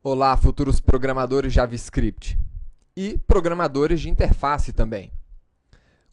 Olá, futuros programadores JavaScript e programadores de interface também.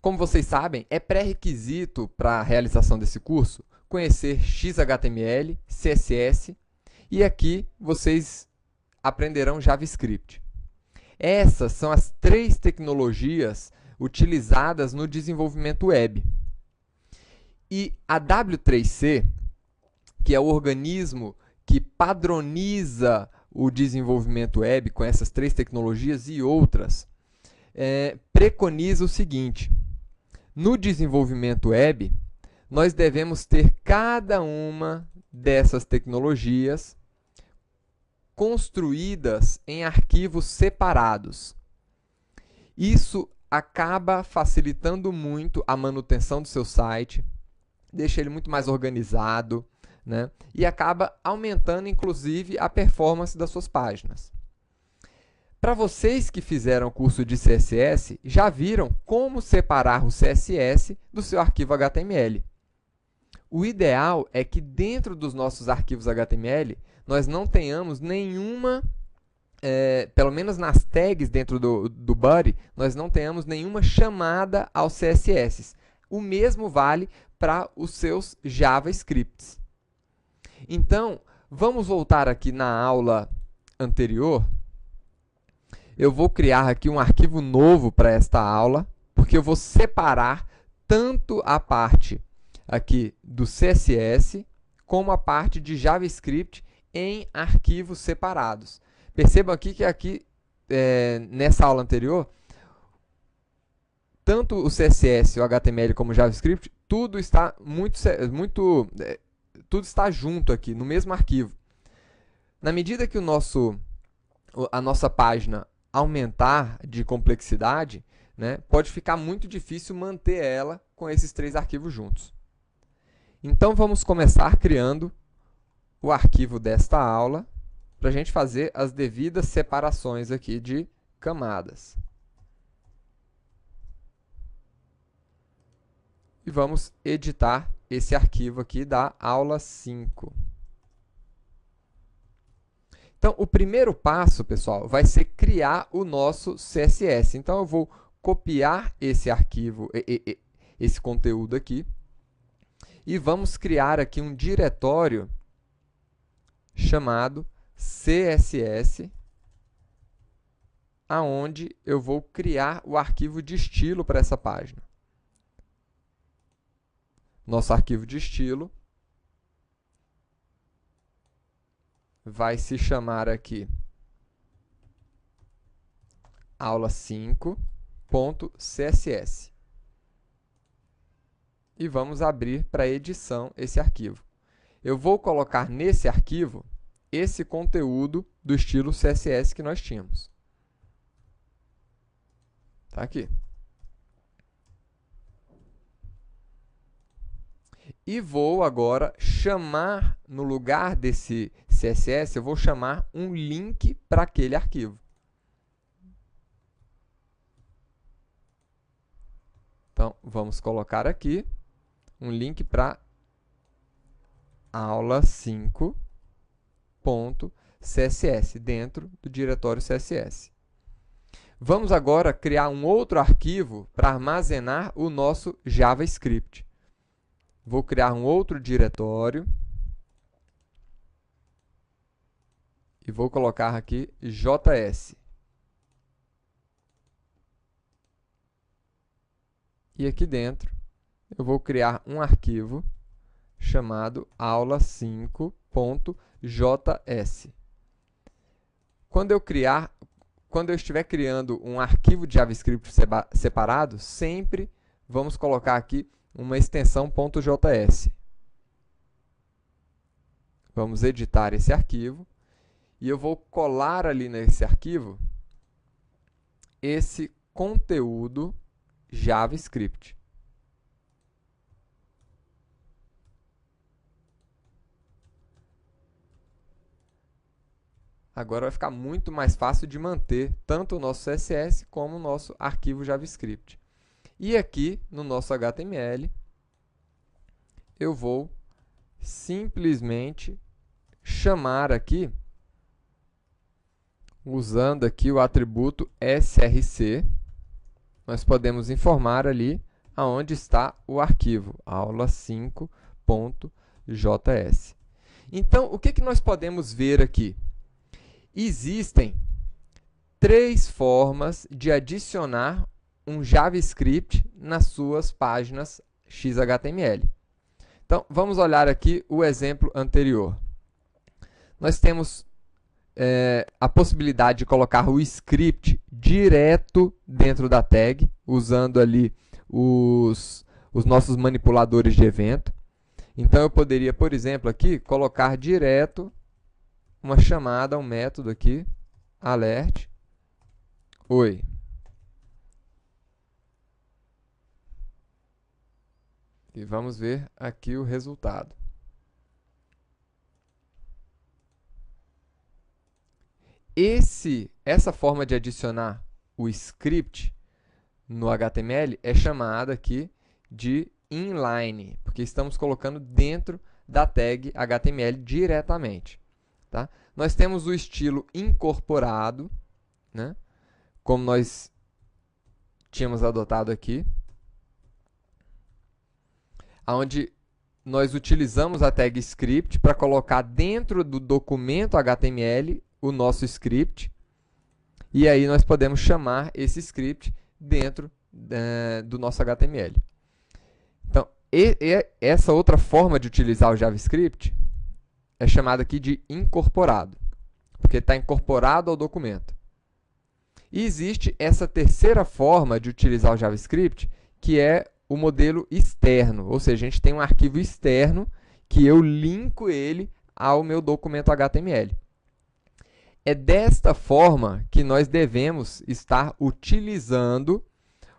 Como vocês sabem, é pré-requisito para a realização desse curso conhecer XHTML, CSS e aqui vocês aprenderão JavaScript. Essas são as três tecnologias utilizadas no desenvolvimento web. E a W3C, que é o organismo que padroniza o desenvolvimento web com essas três tecnologias e outras, preconiza o seguinte: no desenvolvimento web, nós devemos ter cada uma dessas tecnologias construídas em arquivos separados. Isso acaba facilitando muito a manutenção do seu site, deixa ele muito mais organizado, né? E acaba aumentando, inclusive, a performance das suas páginas. Para vocês que fizeram o curso de CSS, já viram como separar o CSS do seu arquivo HTML. O ideal é que dentro dos nossos arquivos HTML, nós não tenhamos nenhuma, pelo menos nas tags dentro do body, nós não tenhamos nenhuma chamada aos CSS. O mesmo vale para os seus JavaScripts. Então, vamos voltar aqui na aula anterior. Eu vou criar aqui um arquivo novo para esta aula, porque eu vou separar tanto a parte aqui do CSS como a parte de JavaScript em arquivos separados. Percebam aqui que nessa aula anterior, tanto o CSS, o HTML como o JavaScript, tudo está tudo está junto aqui no mesmo arquivo. Na medida que a nossa página aumentar de complexidade, né, pode ficar muito difícil manter ela com esses três arquivos juntos. Então, vamos começar criando o arquivo desta aula para a gente fazer as devidas separações aqui de camadas. E vamos editar esse arquivo aqui da aula 5. Então, o primeiro passo, pessoal, vai ser criar o nosso CSS. Então, eu vou copiar esse arquivo, esse conteúdo aqui, e vamos criar aqui um diretório chamado CSS, aonde eu vou criar o arquivo de estilo para essa página. Nosso arquivo de estilo vai se chamar aqui aula5.css. E vamos abrir para edição esse arquivo. Eu vou colocar nesse arquivo esse conteúdo do estilo CSS que nós tínhamos. Está aqui. E vou agora chamar, no lugar desse CSS, eu vou chamar um link para aquele arquivo. Então, vamos colocar aqui um link para aula5.css, dentro do diretório CSS. Vamos agora criar um outro arquivo para armazenar o nosso JavaScript. Vou criar um outro diretório e vou colocar aqui JS. E aqui dentro eu vou criar um arquivo chamado aula5.js. Quando eu estiver criando um arquivo de JavaScript separado, sempre vamos colocar aqui uma extensão .js. Vamos editar esse arquivo e eu vou colar ali nesse arquivo esse conteúdo JavaScript. Agora vai ficar muito mais fácil de manter tanto o nosso CSS como o nosso arquivo JavaScript. E aqui, no nosso HTML, eu vou simplesmente chamar aqui usando aqui o atributo src, nós podemos informar ali aonde está o arquivo, aula5.js. Então, o que nós podemos ver aqui? Existem 3 formas de adicionar um JavaScript nas suas páginas XHTML. Então, vamos olhar aqui o exemplo anterior. Nós temos a possibilidade de colocar o script direto dentro da tag, usando ali os nossos manipuladores de evento. Então, eu poderia, por exemplo, aqui, colocar direto uma chamada, um método aqui, alert, oi. E vamos ver aqui o resultado. Essa forma de adicionar o script no HTML é chamada aqui de inline, porque estamos colocando dentro da tag HTML diretamente. Tá? Nós temos o estilo incorporado, né? Como nós tínhamos adotado aqui, onde nós utilizamos a tag script para colocar dentro do documento HTML o nosso script, e aí nós podemos chamar esse script dentro do nosso HTML. Então, essa outra forma de utilizar o JavaScript é chamada aqui de incorporado, porque está incorporado ao documento. E existe essa terceira forma de utilizar o JavaScript, que é o modelo externo, ou seja, a gente tem um arquivo externo que eu linko ele ao meu documento HTML. É desta forma que nós devemos estar utilizando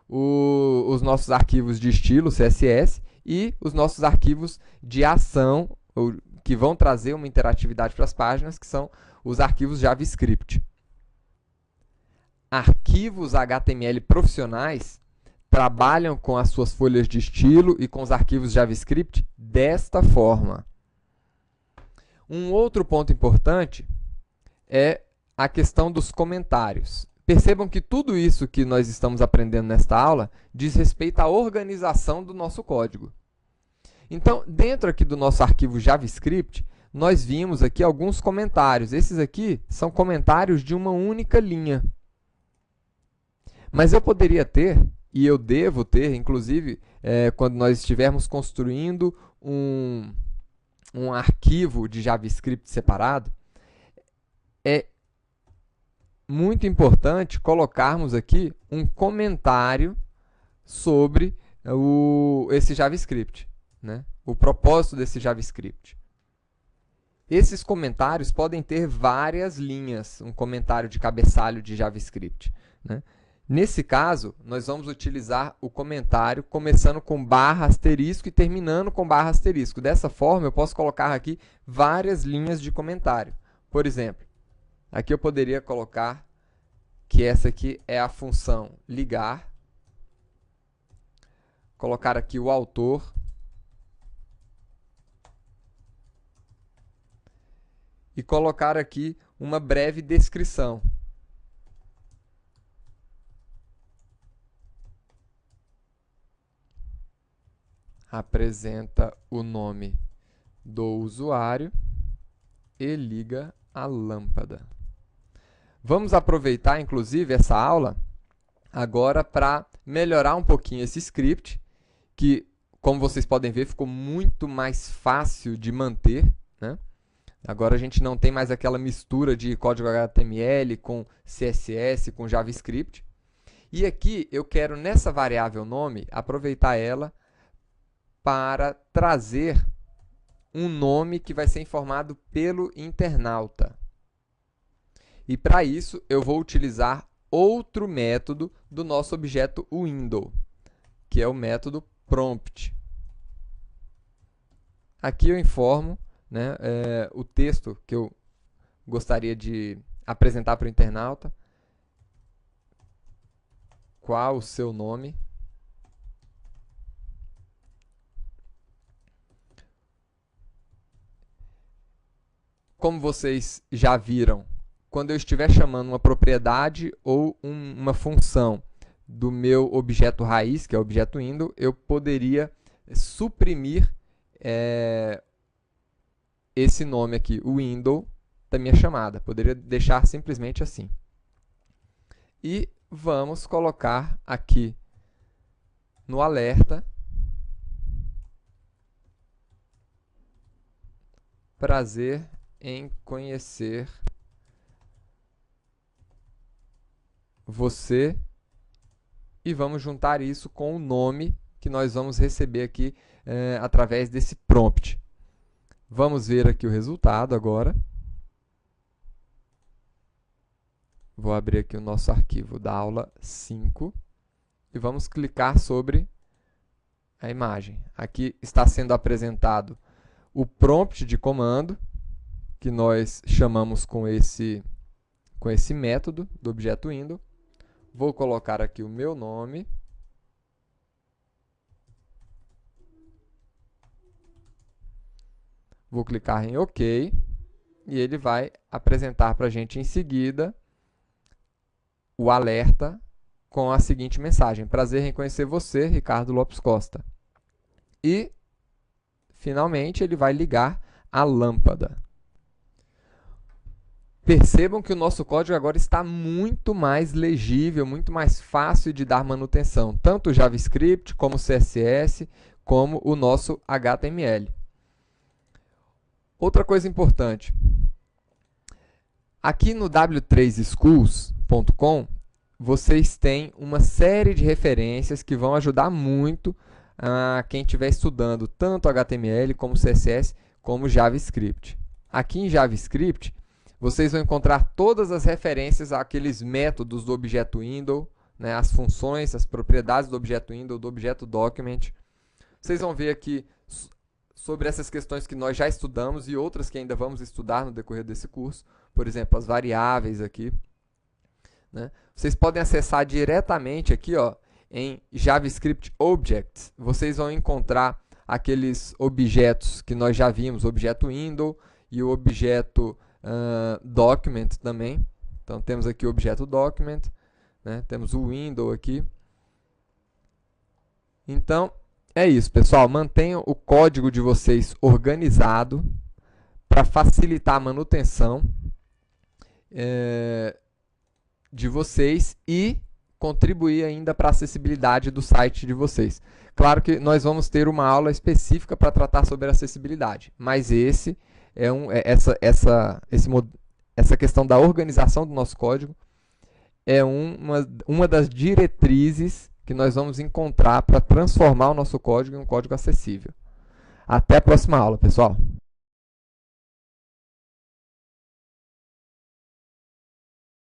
os nossos arquivos de estilo CSS e os nossos arquivos de ação, que vão trazer uma interatividade para as páginas, que são os arquivos JavaScript. Arquivos HTML profissionais trabalham com as suas folhas de estilo e com os arquivos JavaScript desta forma. Um outro ponto importante é a questão dos comentários. Percebam que tudo isso que nós estamos aprendendo nesta aula diz respeito à organização do nosso código. Então, dentro aqui do nosso arquivo JavaScript, nós vimos aqui alguns comentários. Esses aqui são comentários de uma única linha. Mas eu poderia ter, e eu devo ter, inclusive, quando nós estivermos construindo um arquivo de JavaScript separado, é muito importante colocarmos aqui um comentário sobre esse JavaScript, né? O propósito desse JavaScript. Esses comentários podem ter várias linhas, um comentário de cabeçalho de JavaScript, né? Nesse caso, nós vamos utilizar o comentário começando com barra asterisco e terminando com barra asterisco. Dessa forma, eu posso colocar aqui várias linhas de comentário. Por exemplo, aqui eu poderia colocar que essa aqui é a função ligar, colocar aqui o autor e colocar aqui uma breve descrição. Apresenta o nome do usuário e liga a lâmpada. Vamos aproveitar, inclusive, essa aula agora para melhorar um pouquinho esse script, que, como vocês podem ver, ficou muito mais fácil de manter, né? Agora a gente não tem mais aquela mistura de código HTML com CSS, com JavaScript. E aqui eu quero, nessa variável nome, aproveitar ela para trazer um nome que vai ser informado pelo internauta. E para isso, eu vou utilizar outro método do nosso objeto window, que é o método prompt. Aqui eu informo, né, o texto que eu gostaria de apresentar para o internauta, qual o seu nome, como vocês já viram, quando eu estiver chamando uma propriedade ou uma função do meu objeto raiz, que é o objeto window, eu poderia suprimir esse nome aqui, o window, da minha chamada. Poderia deixar simplesmente assim. E vamos colocar aqui no alerta: prazer em conhecer você, e vamos juntar isso com o nome que nós vamos receber aqui através desse prompt. Vamos ver aqui o resultado agora. Vou abrir aqui o nosso arquivo da aula 5 e vamos clicar sobre a imagem. Aqui está sendo apresentado o prompt de comando, que nós chamamos com esse método do objeto window. Vou colocar aqui o meu nome. Vou clicar em OK e ele vai apresentar para a gente em seguida o alerta com a seguinte mensagem: prazer em conhecer você, Ricardo Lopes Costa. E, finalmente, ele vai ligar a lâmpada. Percebam que o nosso código agora está muito mais legível, muito mais fácil de dar manutenção, tanto o JavaScript, como o CSS, como o nosso HTML. Outra coisa importante, aqui no w3schools.com, vocês têm uma série de referências que vão ajudar muito a quem estiver estudando tanto HTML, como CSS, como JavaScript. Aqui em JavaScript, vocês vão encontrar todas as referências àqueles métodos do objeto window, né, as funções, as propriedades do objeto window, do objeto document. Vocês vão ver aqui sobre essas questões que nós já estudamos e outras que ainda vamos estudar no decorrer desse curso. Por exemplo, as variáveis aqui, né? Vocês podem acessar diretamente aqui, ó, em JavaScript Objects. Vocês vão encontrar aqueles objetos que nós já vimos, o objeto window e o objeto document também. Então, temos aqui o objeto document, né? Temos o window aqui. Então, é isso, pessoal. Mantenham o código de vocês organizado para facilitar a manutenção de vocês e contribuir ainda para a acessibilidade do site de vocês. Claro que nós vamos ter uma aula específica para tratar sobre acessibilidade, mas essa questão da organização do nosso código é uma das diretrizes que nós vamos encontrar para transformar o nosso código em um código acessível. Até a próxima aula, pessoal!